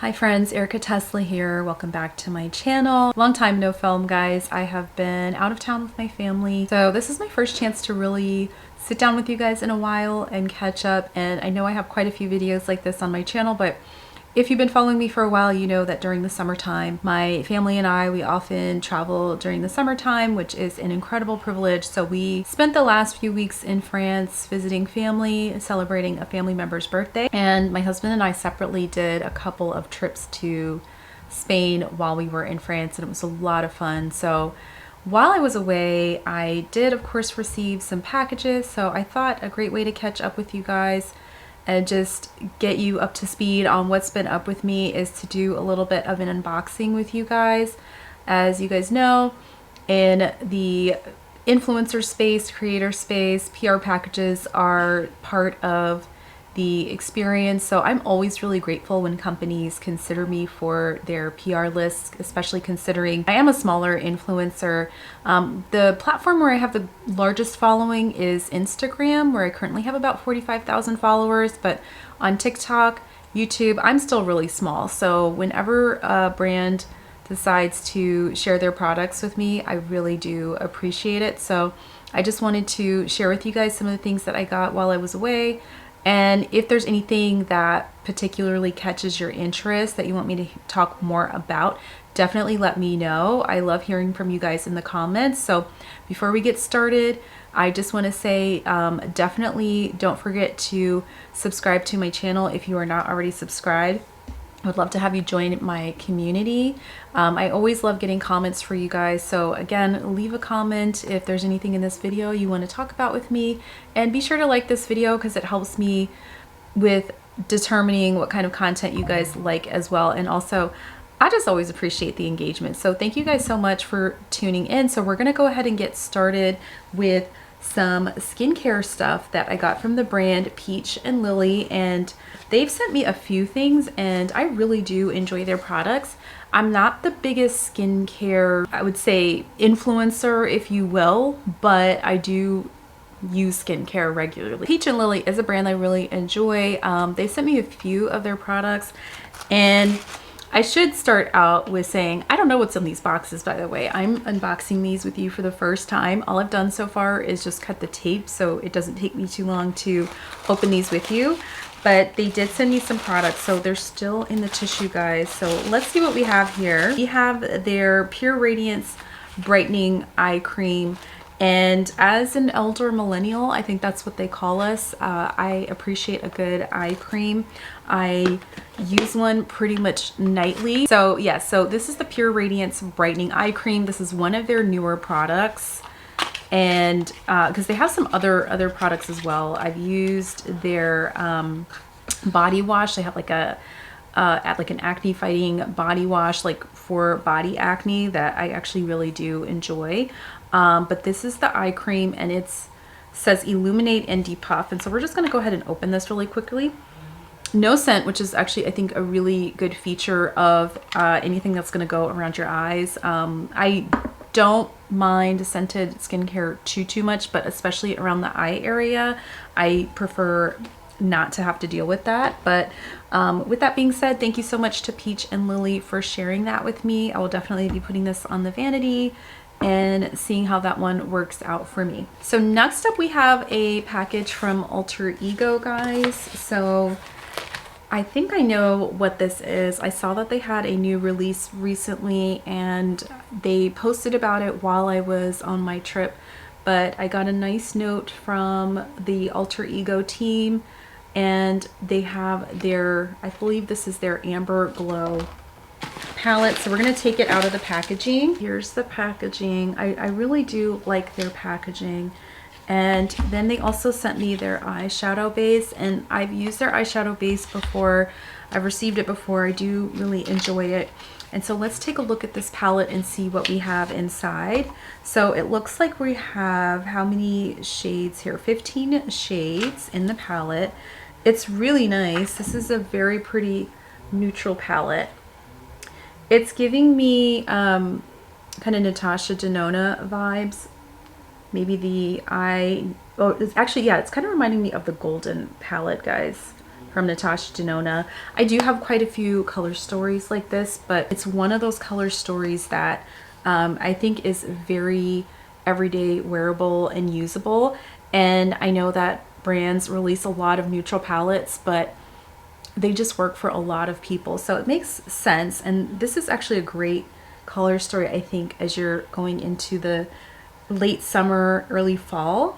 Hi friends, ERIKATESLA here. Welcome back to my channel. Long time no film, guys. I have been out of town with my family, so this is my first chance to really sit down with you guys in a while and catch up. And I know I have quite a few videos like this on my channel, but if you've been following me for a while, you know that during the summertime, my family and I, we often travel during the summertime, which is an incredible privilege. So we spent the last few weeks in France visiting family, celebrating a family member's birthday. And my husband and I separately did a couple of trips to Spain while we were in France, and it was a lot of fun. So while I was away, I did, of course, receive some packages. So I thought a great way to catch up with you guys and just get you up to speed on what's been up with me is to do a little bit of an unboxing with you guys. As you guys know, in the influencer space, creator space, PR packages are part of the experience. So I'm always really grateful when companies consider me for their PR lists, especially considering I am a smaller influencer. The platform where I have the largest following is Instagram, where I currently have about 45,000 followers, but on TikTok, YouTube, I'm still really small. So whenever a brand decides to share their products with me, I really do appreciate it. So I just wanted to share with you guys some of the things that I got while I was away. And if there's anything that particularly catches your interest that you want me to talk more about, definitely let me know. I love hearing from you guys in the comments. So before we get started, I just want to say definitely don't forget to subscribe to my channel if you are not already subscribed. I would love to have you join my community. I always love getting comments for you guys. So again, leave a comment if there's anything in this video you want to talk about with me. And be sure to like this video because it helps me with determining what kind of content you guys like as well. And also, I just always appreciate the engagement. So thank you guys so much for tuning in. So we're going to go ahead and get started with some skincare stuff that I got from the brand Peach and Lily, and they've sent me a few things and I really do enjoy their products. I'm not the biggest skincare, I would say, influencer, if you will, but I do use skincare regularly. Peach and Lily is a brand I really enjoy. They sent me a few of their products, and I should start out with saying, I don't know what's in these boxes, by the way. I'm unboxing these with you for the first time. All I've done so far is just cut the tape, so it doesn't take me too long to open these with you. But they did send me some products, so they're still in the tissue, guys. So let's see what we have here. We have their Pure Radiance Brightening Eye Cream. And as an elder millennial, I think that's what they call us. I appreciate a good eye cream. I use one pretty much nightly. So yeah, so this is the Pure Radiance Brightening Eye Cream. This is one of their newer products. And because they have some other products as well. I've used their body wash. They have like an acne fighting body wash, like for body acne, that I actually really do enjoy. But this is the eye cream, and it says illuminate and depuff. And so we're just going to go ahead and open this really quickly. No scent, which is actually, I think, a really good feature of anything that's going to go around your eyes. I don't mind scented skincare too much, but especially around the eye area, I prefer not to have to deal with that. But with that being said, thank you so much to Peach and Lily for sharing that with me. I will definitely be putting this on the vanity and seeing how that one works out for me. So next up, we have a package from Alter Ego, guys. So I think I know what this is. I saw that they had a new release recently and they posted about it while I was on my trip, but I got a nice note from the Alter Ego team, and they have their, I believe this is their Amber Glow palette. So we're going to take it out of the packaging. Here's the packaging. I really do like their packaging. And then they also sent me their eyeshadow base, and I've used their eyeshadow base before. I've received it before. I do really enjoy it. And so let's take a look at this palette and see what we have inside. So it looks like we have, how many shades here? 15 shades in the palette. It's really nice. This is a very pretty neutral palette. It's giving me kind of Natasha Denona vibes. Maybe the eye, oh, it's actually, yeah, it's kind of reminding me of the Golden palette, guys. from Natasha Denona. I do have quite a few color stories like this, but it's one of those color stories that I think is very everyday wearable and usable. And I know that brands release a lot of neutral palettes, but they just work for a lot of people, so it makes sense. And this is actually a great color story, I think, as you're going into the late summer, early fall.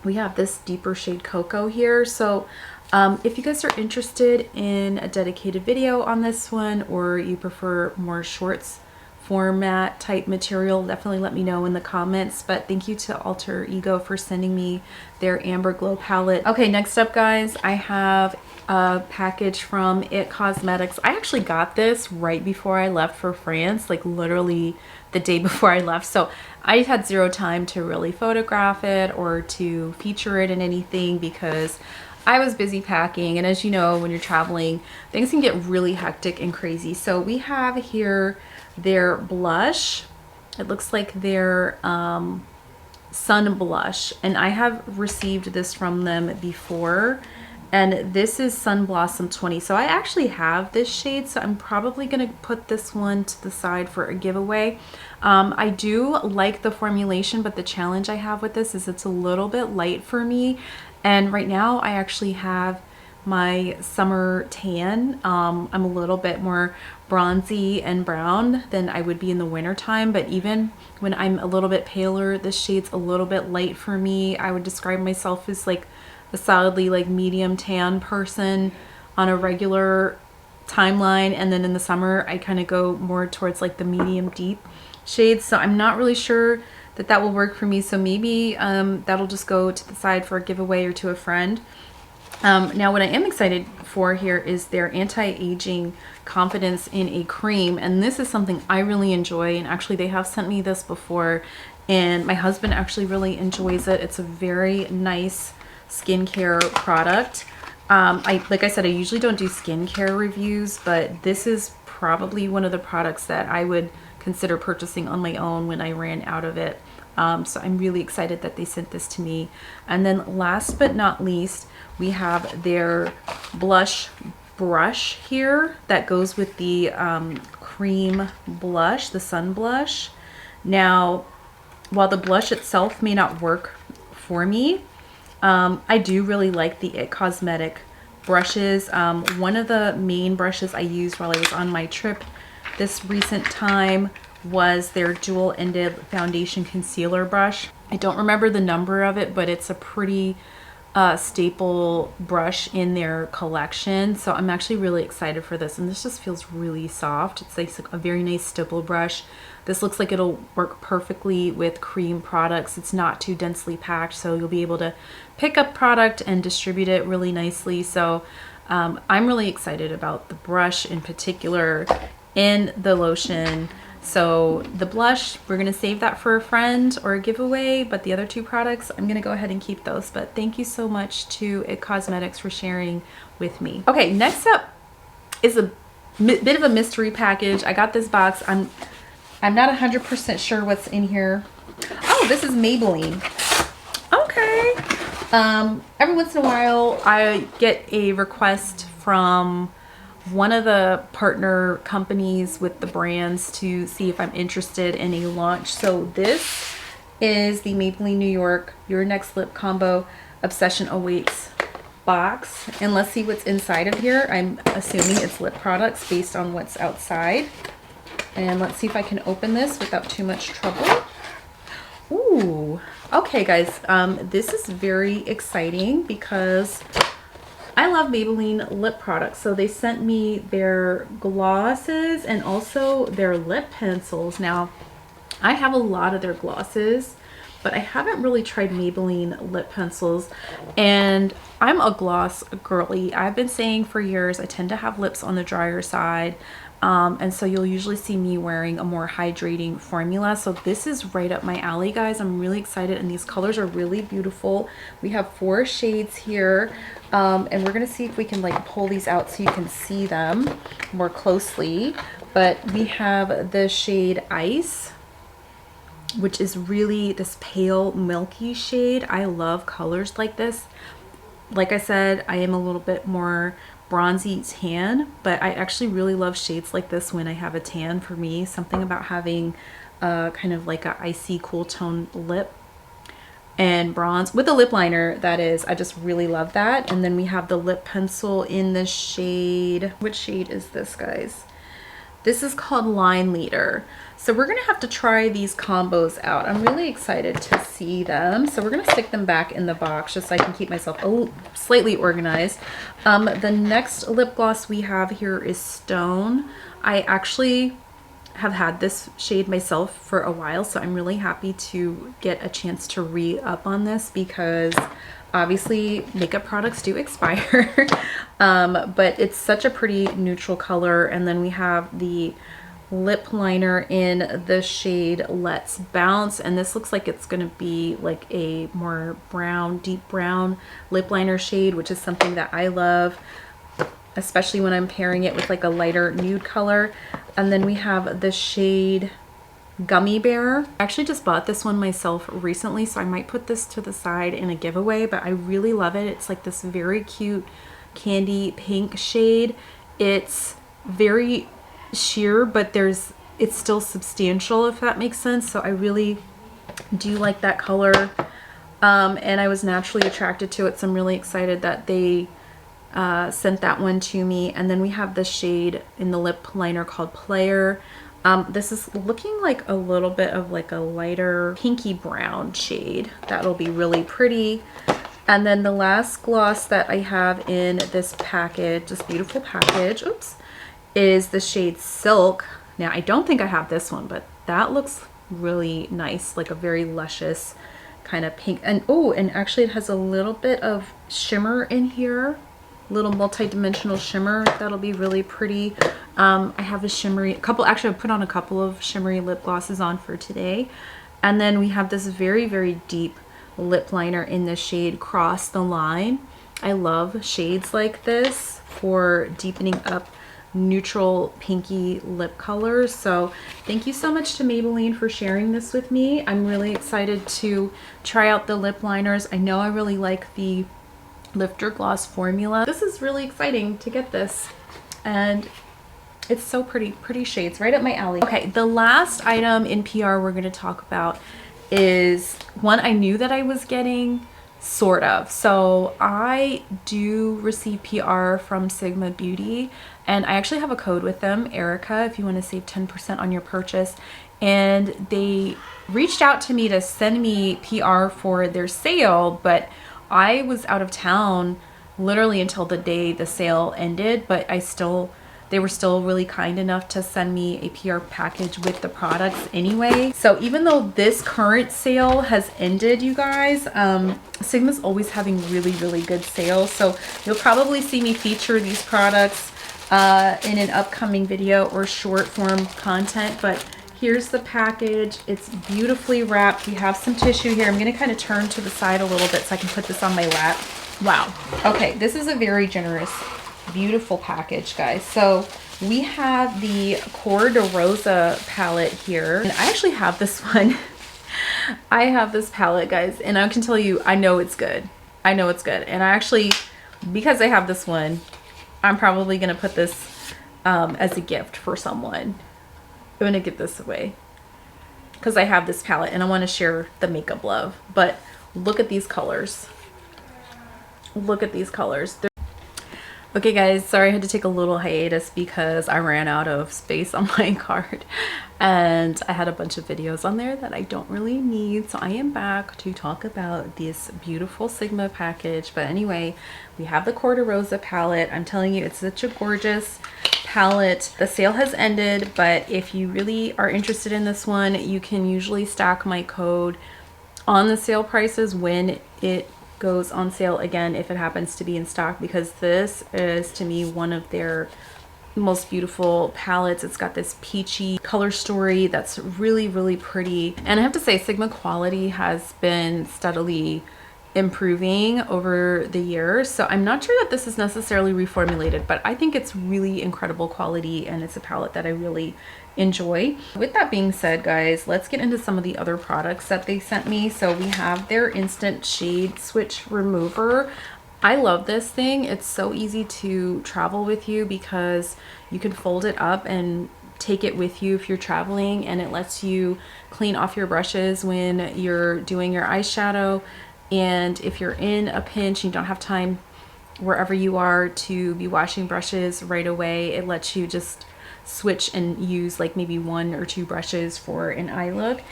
We have this deeper shade cocoa here. So if you guys are interested in a dedicated video on this one, or you prefer more shorts format type material, definitely let me know in the comments. But thank you to Alter Ego for sending me their Amber Glow palette. Okay, next up, guys, I have a package from IT Cosmetics. I actually got this right before I left for France, like literally the day before I left. So I had zero time to really photograph it or to feature it in anything because I was busy packing. And as you know, when you're traveling, things can get really hectic and crazy. So we have here their blush. It looks like their sun blush, and I have received this from them before, and this is Sun Blossom 20. So I actually have this shade, so I'm probably gonna put this one to the side for a giveaway. I do like the formulation, but the challenge I have with this is it's a little bit light for me, and right now I actually have my summer tan. I'm a little bit more bronzy and brown than I would be in the winter time, but even when I'm a little bit paler, this shade's a little bit light for me. I would describe myself as like a solidly like medium tan person on a regular timeline, and then in the summer I kind of go more towards like the medium deep shades. So I'm not really sure that that will work for me, so maybe that'll just go to the side for a giveaway or to a friend. Now what I am excited for here is their anti-aging confidence in a cream, and this is something I really enjoy, and actually they have sent me this before and my husband actually really enjoys it. It's a very nice skincare product. Like I said, I usually don't do skincare reviews, but this is probably one of the products that I would consider purchasing on my own when I ran out of it. So I'm really excited that they sent this to me. And then last but not least, we have their blush brush here that goes with the cream blush, the sun blush. Now, while the blush itself may not work for me, I do really like the IT Cosmetic brushes. One of the main brushes I used while I was on my trip this recent time was their dual-ended foundation concealer brush. I don't remember the number of it, but it's a pretty staple brush in their collection. So I'm actually really excited for this, and this just feels really soft. It's like a very nice stipple brush. This looks like it'll work perfectly with cream products. It's not too densely packed, so you'll be able to pick up product and distribute it really nicely. So I'm really excited about the brush in particular and the lotion. So the blush, we're gonna save that for a friend or a giveaway, but the other two products, I'm gonna go ahead and keep those. But thank you so much to IT Cosmetics for sharing with me. Okay, next up is a bit of a mystery package. I got this box. I'm not 100% sure what's in here. Oh, this is Maybelline. Okay. Every once in a while, I get a request from one of the partner companies with the brands to see if I'm interested in a launch. So this is the Maybelline New York Your Next Lip Combo Obsession Awaits box. And let's see what's inside of here. I'm assuming it's lip products based on what's outside. And let's see if I can open this without too much trouble. Ooh, okay guys, this is very exciting because I love Maybelline lip products. So they sent me their glosses and also their lip pencils. Now, I have a lot of their glosses, but I haven't really tried Maybelline lip pencils. And I'm a gloss girly. I've been saying for years I tend to have lips on the drier side. And so you'll usually see me wearing a more hydrating formula. So this is right up my alley, guys. I'm really excited, and these colors are really beautiful. We have 4 shades here, and we're gonna see if we can like pull these out so you can see them more closely. But we have the shade Ice, which is really this pale milky shade. I love colors like this. Like I said, I am a little bit more bronzy tan, but I actually really love shades like this when I have a tan. For me, something about having kind of like a icy cool tone lip and bronze with a lip liner, that is, I just really love that. And then we have the lip pencil in the shade, which shade is this, guys? This is called Line Leader. So we're gonna have to try these combos out. I'm really excited to see them. So we're gonna stick them back in the box just so I can keep myself slightly organized. The next lip gloss we have here is Stone. I actually have had this shade myself for a while, so I'm really happy to get a chance to re-up on this because obviously makeup products do expire. But it's such a pretty neutral color. And then we have the lip liner in the shade Let's Bounce, and this looks like it's gonna be like a more brown, deep brown lip liner shade, which is something that I love, especially when I'm pairing it with like a lighter nude color. And then we have the shade Gummy Bear. I actually just bought this one myself recently, so I might put this to the side in a giveaway, but I really love it. It's like this very cute candy pink shade. It's very sheer, but it's still substantial, if that makes sense. So I really do like that color. And I was naturally attracted to it, so I'm really excited that they sent that one to me. And then we have the shade in the lip liner called Player. This is looking like a little bit of like a lighter pinky brown shade. That'll be really pretty. And then the last gloss that I have in this package, this beautiful package, oops, is the shade Silk. Now I don't think I have this one, but that looks really nice, like a very luscious kind of pink. And oh, and actually it has a little bit of shimmer in here, little multi-dimensional shimmer. That'll be really pretty. I have a shimmery actually I put on a couple of shimmery lip glosses on for today. And then we have this very, very deep lip liner in the shade Cross the Line. I love shades like this for deepening up neutral pinky lip colors. So thank you so much to Maybelline for sharing this with me. I'm really excited to try out the lip liners. I know I really like the Lifter Gloss formula. This is really exciting to get this, and it's so pretty shades, right up my alley. Okay, the last item in PR we're going to talk about is one I knew that I was getting, sort of. So I do receive PR from Sigma Beauty, and I actually have a code with them, Erika, if you want to save 10% on your purchase. And they reached out to me to send me PR for their sale, but I was out of town literally until the day the sale ended, but they were still really kind enough to send me a PR package with the products anyway. So even though this current sale has ended, you guys, Sigma's always having really good sales. So you'll probably see me feature these products in an upcoming video or short form content. But here's the package. It's beautifully wrapped. We have some tissue here. I'm going to kind of turn to the side a little bit so I can put this on my lap. Wow. Okay, this is a very generous, beautiful package, guys. So we have the Cor-de-Rosa palette here, and I actually have this one. I have this palette, guys, and I can tell you, I know it's good. I know it's good. And I actually, because I have this one, I'm probably going to put this as a gift for someone. I'm going to give this away because I have this palette and I want to share the makeup love. But look at these colors. Look at these colors. Okay guys, sorry I had to take a little hiatus because I ran out of space on my card and I had a bunch of videos on there that I don't really need. So I am back to talk about this beautiful Sigma package. But anyway, we have the Cor-de-Rosa palette. I'm telling you, it's such a gorgeous palette. The sale has ended, but if you really are interested in this one, you can usually stack my code on the sale prices when it goes on sale again, if it happens to be in stock, because this is to me one of their most beautiful palettes. It's got this peachy color story that's really pretty, and I have to say Sigma quality has been steadily improving over the years. So I'm not sure that this is necessarily reformulated, but I think it's really incredible quality and it's a palette that I really enjoy. With that being said, guys, let's get into some of the other products that they sent me. So we have their instant shade switch remover. I love this thing. It's so easy to travel with you because you can fold it up and take it with you if you're traveling, and it lets you clean off your brushes when you're doing your eyeshadow. And if you're in a pinch, you don't have time wherever you are to be washing brushes right away, it lets you just switch and use like maybe 1 or 2 brushes for an eye look.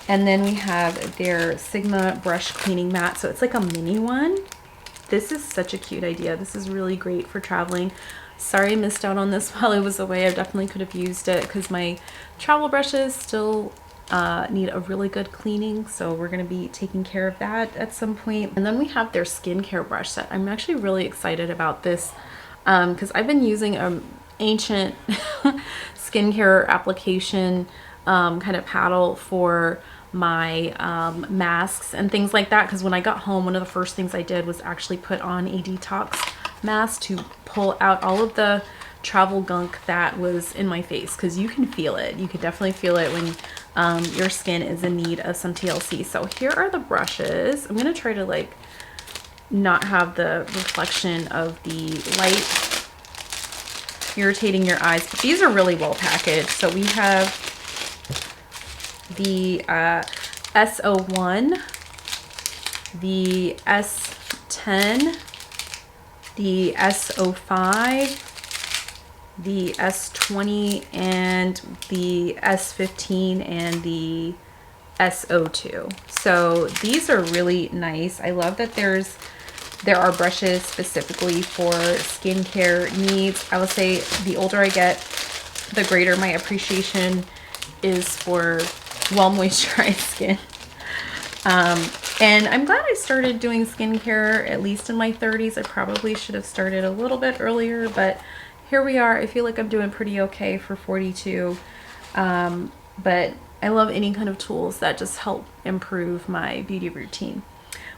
And then we have their Sigma brush cleaning mat. So it's like a mini one. This is such a cute idea. This is really great for traveling. Sorry I missed out on this while I was away. I definitely could have used it because my travel brushes still need a really good cleaning. So we're going to be taking care of that at some point. And then we have their skincare brush set. I'm actually really excited about this because I've been using an ancient skincare application kind of paddle for my masks and things like that, because when I got home, one of the first things I did was actually put on a detox mask to pull out all of the travel gunk that was in my face, because you can feel it. You can definitely feel it when your skin is in need of some TLC. So here are the brushes. I'm gonna try to like not have the reflection of the light irritating your eyes, but these are really well packaged. So we have the S01, the S10, the S05, the S20, and the S15, and the S02. So these are really nice. I love that there are brushes specifically for skincare needs. I would say the older I get, the greater my appreciation is for well moisturized skin. And I'm glad I started doing skincare at least in my 30s. I probably should have started a little bit earlier, but here we are. I feel like I'm doing pretty okay for 42. But I love any kind of tools that just help improve my beauty routine.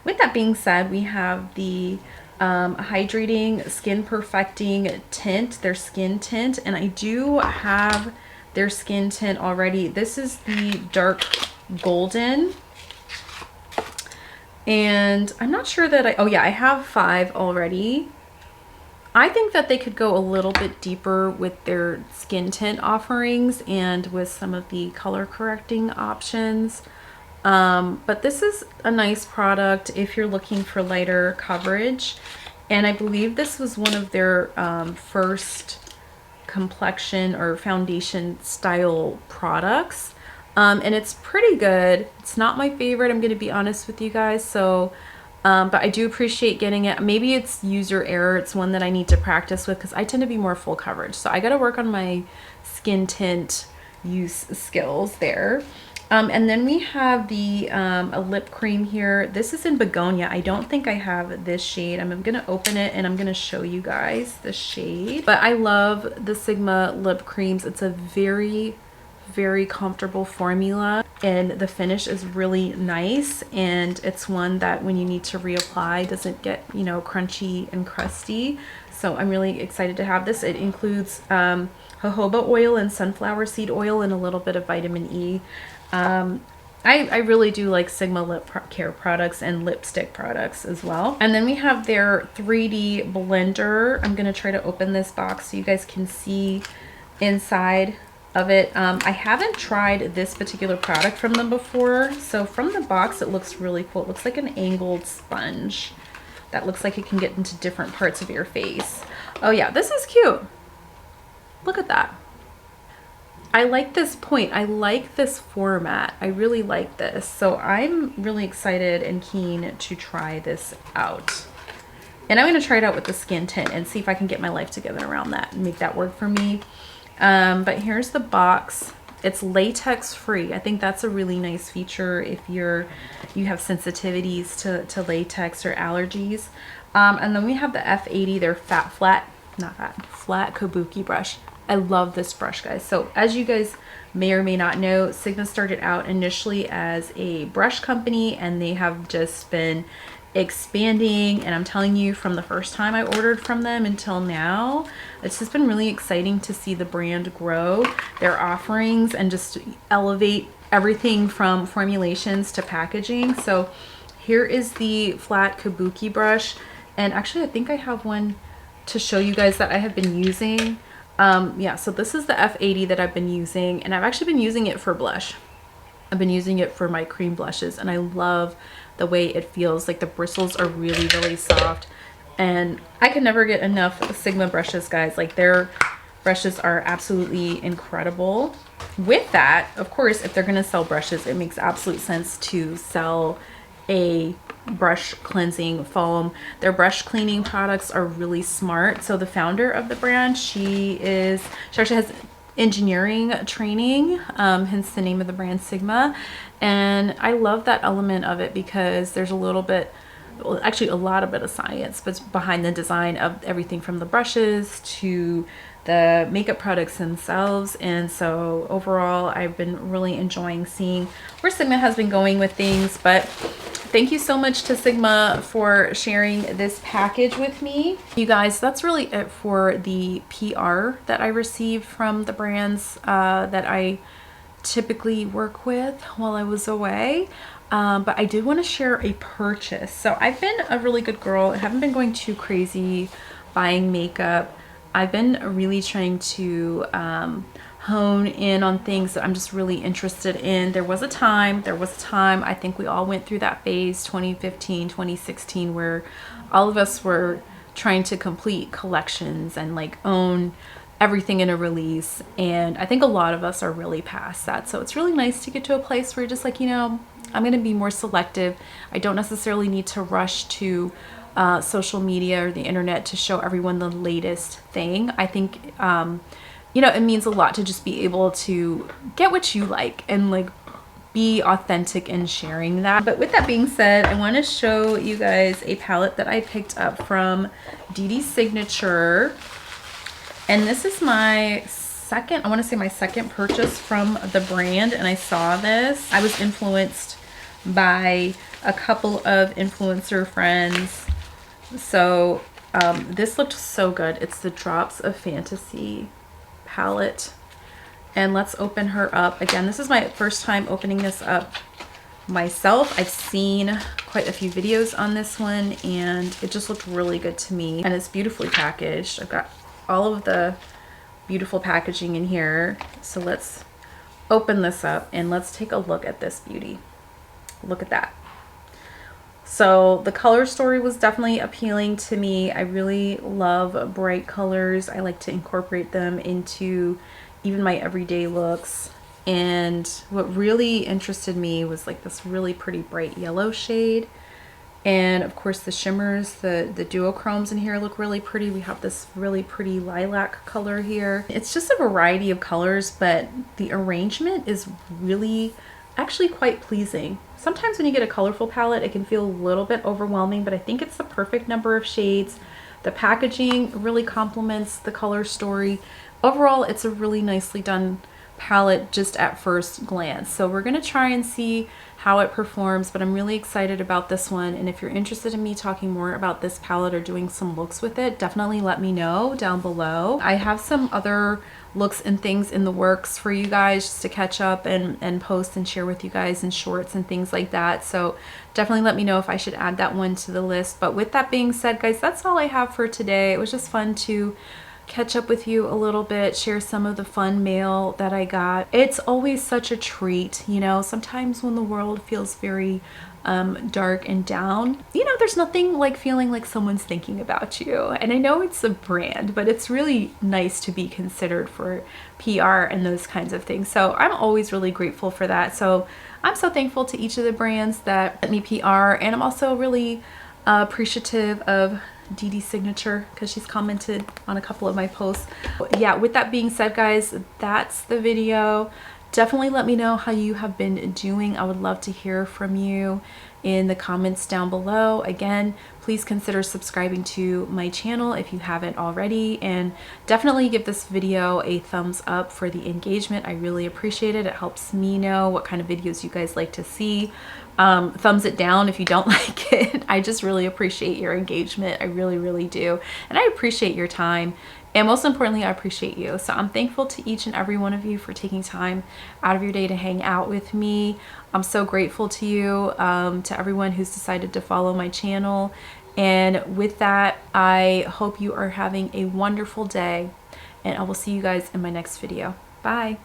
With that being said, we have the hydrating skin perfecting tint, their skin tint, and I do have their skin tint already. This is the dark golden, and I'm not sure that oh yeah, I have 5 already. I think that they could go a little bit deeper with their skin tint offerings and with some of the color correcting options. But this is a nice product if you're looking for lighter coverage. And I believe this was one of their first complexion or foundation style products. And it's pretty good. It's not my favorite, I'm going to be honest with you guys. So, but I do appreciate getting it. Maybe it's user error. It's one that I need to practice with because I tend to be more full coverage. So I got to work on my skin tint use skills there. And then we have the a lip cream here. This is in Begonia. I don't think I have this shade. I'm going to open it and I'm going to show you guys the shade. But I love the Sigma lip creams. It's a very, very comfortable formula and the finish is really nice. And it's one that when you need to reapply doesn't get, you know, crunchy and crusty. So I'm really excited to have this. It includes jojoba oil and sunflower seed oil and a little bit of vitamin E. I really do like Sigma lip care products and lipstick products as well. And then we have their 3D blender. I'm going to try to open this box so you guys can see inside of it. I haven't tried this particular product from them before. So from the box, it looks really cool. It looks like an angled sponge that looks like it can get into different parts of your face. Oh yeah, this is cute. Look at that. I like this point. I like this format. I really like this. So I'm really excited and keen to try this out. And I'm going to try it out with the skin tint and see if I can get my life together around that and make that work for me. But here's the box. It's latex free. I think that's a really nice feature if you have sensitivities to latex or allergies. And then we have the F80, their flat kabuki brush. I love this brush, guys. So as you guys may or may not know, Sigma started out initially as a brush company and they have just been expanding, and I'm telling you, from the first time I ordered from them until now, it's just been really exciting to see the brand grow, their offerings, and just elevate everything from formulations to packaging. So here is the flat kabuki brush, And actually I think I have one to show you guys that I have been using. Yeah, so this is the F80 that I've been using, and I've actually been using it for blush. I've been using it for my cream blushes, and I love the way it feels. Like the bristles are really, really soft, and I can never get enough Sigma brushes, guys. Like their brushes are absolutely incredible. With that, of course, if they're gonna sell brushes, it makes absolute sense to sell a brush cleansing foam. Their brush cleaning products are really smart. So the founder of the brand, she actually has engineering training, hence the name of the brand, Sigma. And I love that element of it because there's a little bit, well, actually a lot of science but behind the design of everything from the brushes to the makeup products themselves. And so overall, I've been really enjoying seeing where Sigma has been going with things. But thank you so much to Sigma for sharing this package with me. You guys, that's really it for the PR that I received from the brands that I typically work with while I was away. But I did want to share a purchase. So I've been a really good girl. I haven't been going too crazy buying makeup. I've been really trying to hone in on things that I'm just really interested in. There was a time, I think we all went through that phase, 2015, 2016, where all of us were trying to complete collections and like own everything in a release. And I think a lot of us are really past that. So it's really nice to get to a place where you're just like, you know, I'm going to be more selective. I don't necessarily need to rush to social media or the internet to show everyone the latest thing. I think, you know, it means a lot to just be able to get what you like and like be authentic in sharing that. But with that being said, I want to show you guys a palette that I picked up from Dede Signature. And this is my second, I want to say my second purchase from the brand. And I saw this. I was influenced by a couple of influencer friends. So this looked so good. It's the Drops of Fantasy palette. And let's open her up. Again, this is my first time opening this up myself. I've seen quite a few videos on this one and it just looked really good to me. And it's beautifully packaged. I've got all of the beautiful packaging in here. So let's open this up and let's take a look at this beauty. Look at that. So the color story was definitely appealing to me. I really love bright colors. I like to incorporate them into even my everyday looks. And what really interested me was like this really pretty bright yellow shade. And of course the shimmers, the duochromes in here look really pretty. We have this really pretty lilac color here. It's just a variety of colors, but the arrangement is really actually quite pleasing. Sometimes when you get a colorful palette, it can feel a little bit overwhelming, but I think it's the perfect number of shades. The packaging really complements the color story. Overall, it's a really nicely done palette just at first glance. So we're gonna try and see how it performs, but I'm really excited about this one. And if you're interested in me talking more about this palette or doing some looks with it, definitely let me know down below. I have some other looks and things in the works for you guys just to catch up and post and share with you guys in shorts and things like that. So definitely let me know if I should add that one to the list. But with that being said, guys, that's all I have for today. It was just fun to catch up with you a little bit, share some of the fun mail that I got. It's always such a treat, you know, sometimes when the world feels very dark and down, you know, there's nothing like feeling like someone's thinking about you. And I know it's a brand, but it's really nice to be considered for PR and those kinds of things. So I'm always really grateful for that. So I'm so thankful to each of the brands that let me PR, and I'm also really appreciative of Dede Signature because she's commented on a couple of my posts. Yeah, with that being said, guys, that's the video. Definitely let me know how you have been doing. I would love to hear from you in the comments down below. Again, please consider subscribing to my channel if you haven't already, and definitely give this video a thumbs up for the engagement. I really appreciate it. It helps me know what kind of videos you guys like to see. Thumbs it down if you don't like it. I just really appreciate your engagement. I really, really do. And I appreciate your time. And most importantly, I appreciate you. So I'm thankful to each and every one of you for taking time out of your day to hang out with me. I'm so grateful to you, to everyone who's decided to follow my channel. And with that, I hope you are having a wonderful day, and I will see you guys in my next video. Bye.